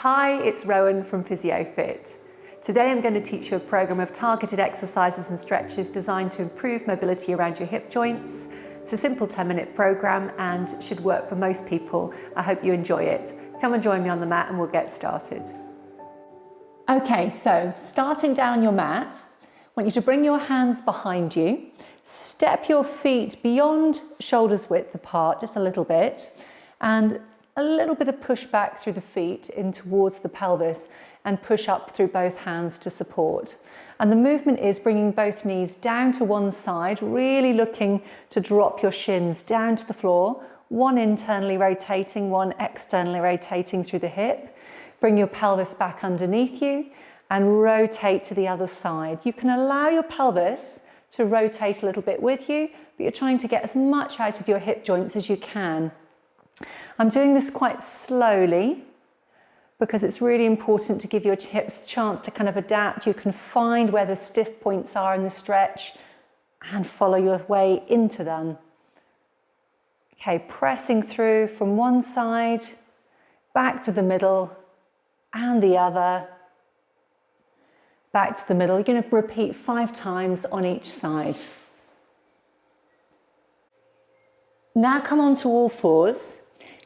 Hi, it's Rowan from PhysioFit. Today I'm going to teach you a program of targeted exercises and stretches designed to improve mobility around your hip joints. It's a simple 10-minute program and should work for most people. I hope you enjoy it. Come and join me on the mat and we'll get started. Okay, so starting down your mat, I want you to bring your hands behind you, step your feet beyond shoulders width apart just a little bit, and a little bit of push back through the feet in towards the pelvis and push up through both hands to support. And the movement is bringing both knees down to one side, really looking to drop your shins down to the floor, one internally rotating, one externally rotating through the hip. Bring your pelvis back underneath you and rotate to the other side. You can allow your pelvis to rotate a little bit with you, but you're trying to get as much out of your hip joints as you can. I'm doing this quite slowly because it's really important to give your hips a chance to kind of adapt. You can find where the stiff points are in the stretch and follow your way into them. Okay, pressing through from one side, back to the middle and the other, back to the middle. You're going to repeat 5 times on each side. Now come on to all fours.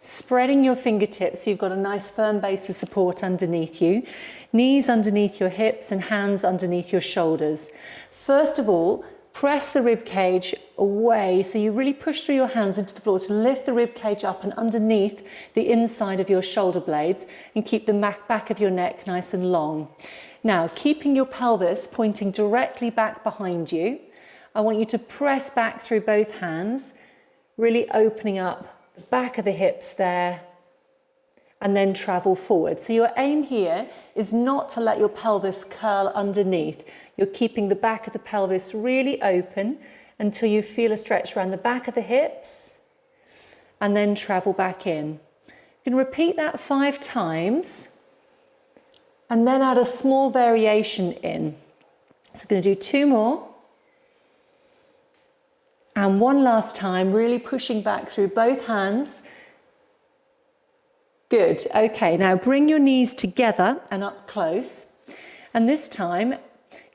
Spreading your fingertips so you've got a nice firm base of support underneath you. Knees underneath your hips and hands underneath your shoulders. First of all, press the rib cage away so you really push through your hands into the floor to lift the rib cage up and underneath the inside of your shoulder blades and keep the back of your neck nice and long. Now, keeping your pelvis pointing directly back behind you, I want you to press back through both hands, really opening up the back of the hips there, and then travel forward. So your aim here is not to let your pelvis curl underneath. You're keeping the back of the pelvis really open until you feel a stretch around the back of the hips, and then travel back in. You can repeat that 5 times, and then add a small variation in. So I'm going to do 2 more. And one last time, really pushing back through both hands. Good. Okay, now bring your knees together and up close. And this time,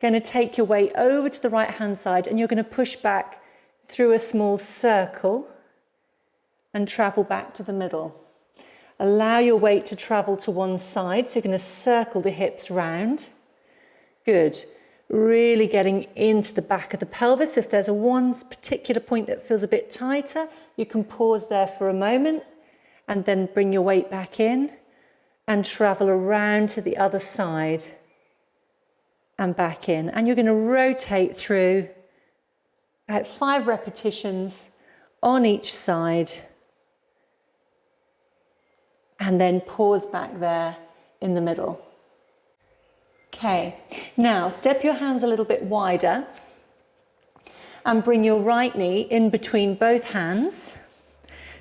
going to take your weight over to the right hand side and you're going to push back through a small circle and travel back to the middle. Allow your weight to travel to one side, so you're going to circle the hips round. Good. Really getting into the back of the pelvis. If there's one particular point that feels a bit tighter, you can pause there for a moment and then bring your weight back in and travel around to the other side and back in. And you're going to rotate through about 5 repetitions on each side and then pause back there in the middle. Okay, now step your hands a little bit wider and bring your right knee in between both hands.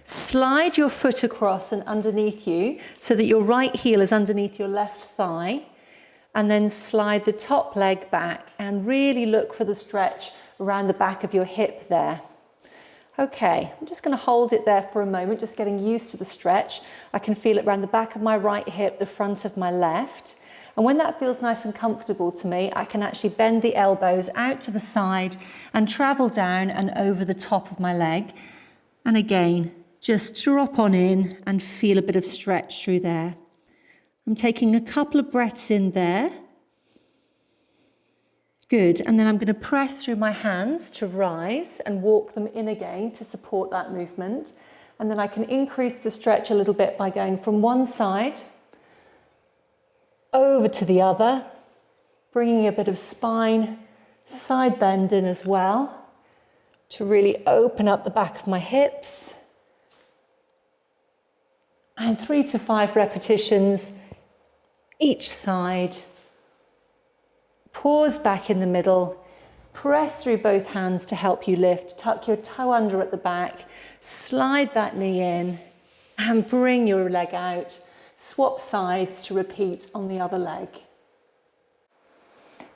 Slide your foot across and underneath you so that your right heel is underneath your left thigh, and then slide the top leg back and really look for the stretch around the back of your hip there. Okay, I'm just going to hold it there for a moment, just getting used to the stretch. I can feel it around the back of my right hip, the front of my left. And when that feels nice and comfortable to me, I can actually bend the elbows out to the side and travel down and over the top of my leg. And again, just drop on in and feel a bit of stretch through there. I'm taking a couple of breaths in there. Good, and then I'm going to press through my hands to rise and walk them in again to support that movement. And then I can increase the stretch a little bit by going from one side over to the other, bringing a bit of spine side bend in as well to really open up the back of my hips. And 3 to 5 repetitions each side. Pause back in the middle, press through both hands to help you lift, tuck your toe under at the back, slide that knee in and bring your leg out. Swap sides to repeat on the other leg.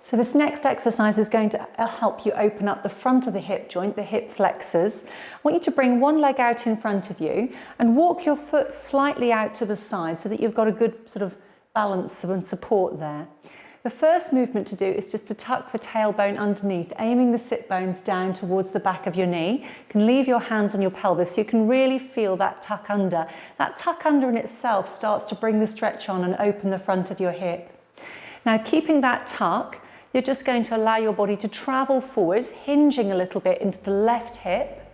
So this next exercise is going to help you open up the front of the hip joint, the hip flexors. I want you to bring one leg out in front of you and walk your foot slightly out to the side so that you've got a good sort of balance and support there. The first movement to do is just to tuck the tailbone underneath, aiming the sit bones down towards the back of your knee. You can leave your hands on your pelvis so you can really feel that tuck under. That tuck under in itself starts to bring the stretch on and open the front of your hip. Now, keeping that tuck, you're just going to allow your body to travel forward, hinging a little bit into the left hip,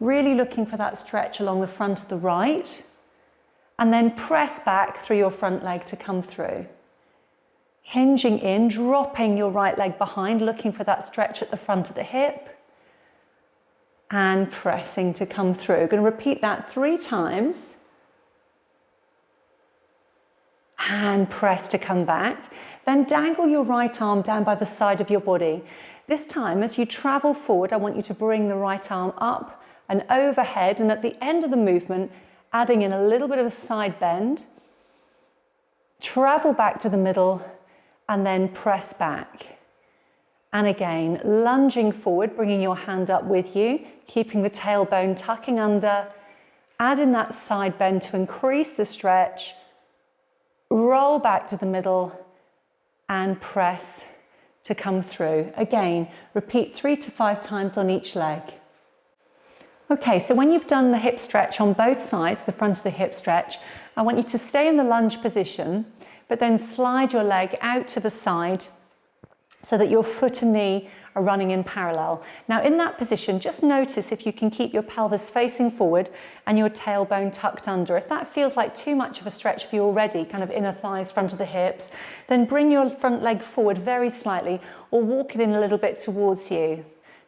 really looking for that stretch along the front of the right, and then press back through your front leg to come through. Hinging in, dropping your right leg behind, looking for that stretch at the front of the hip, and pressing to come through. Going to repeat that 3 times. And press to come back. Then dangle your right arm down by the side of your body. This time, as you travel forward, I want you to bring the right arm up and overhead, and at the end of the movement, adding in a little bit of a side bend. Travel back to the middle, and then press back. And again, lunging forward, bringing your hand up with you, keeping the tailbone tucking under, add in that side bend to increase the stretch, roll back to the middle, and press to come through. Again, repeat 3 to 5 times on each leg. Okay, so when you've done the hip stretch on both sides, the front of the hip stretch, I want you to stay in the lunge position, but then slide your leg out to the side so that your foot and knee are running in parallel. Now in that position, just notice if you can keep your pelvis facing forward and your tailbone tucked under. If that feels like too much of a stretch for you already, kind of inner thighs, front of the hips, then bring your front leg forward very slightly or walk it in a little bit towards you.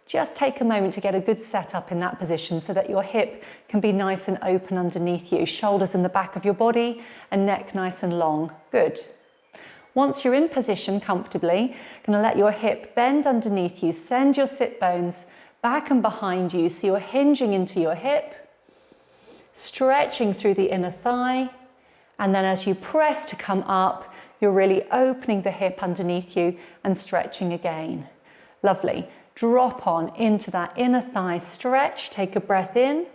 Just take a moment to get a good setup in that position so that your hip can be nice and open underneath you. Shoulders in the back of your body and neck nice and long. Good. Once you're in position comfortably, you're going to let your hip bend underneath you. Send your sit bones back and behind you so you're hinging into your hip, stretching through the inner thigh, and then as you press to come up, you're really opening the hip underneath you and stretching again. Lovely. Drop on into that inner thigh stretch. Take a breath in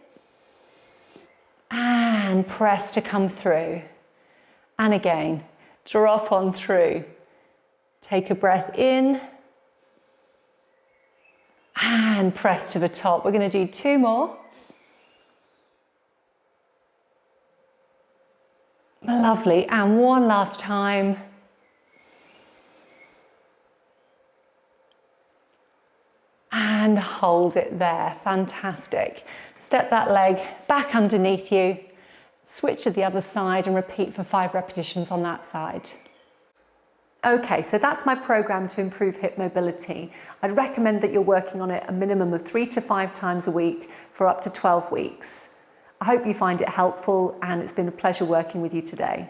and press to come through. And again, drop on through. Take a breath in and press to the top. We're going to do 2 more. Lovely. And one last time. And hold it there. Fantastic. Step that leg back underneath you, switch to the other side and repeat for 5 repetitions on that side. Okay, so that's my program to improve hip mobility. I'd recommend that you're working on it a minimum of 3 to 5 times a week for up to 12 weeks. I hope you find it helpful, and it's been a pleasure working with you today.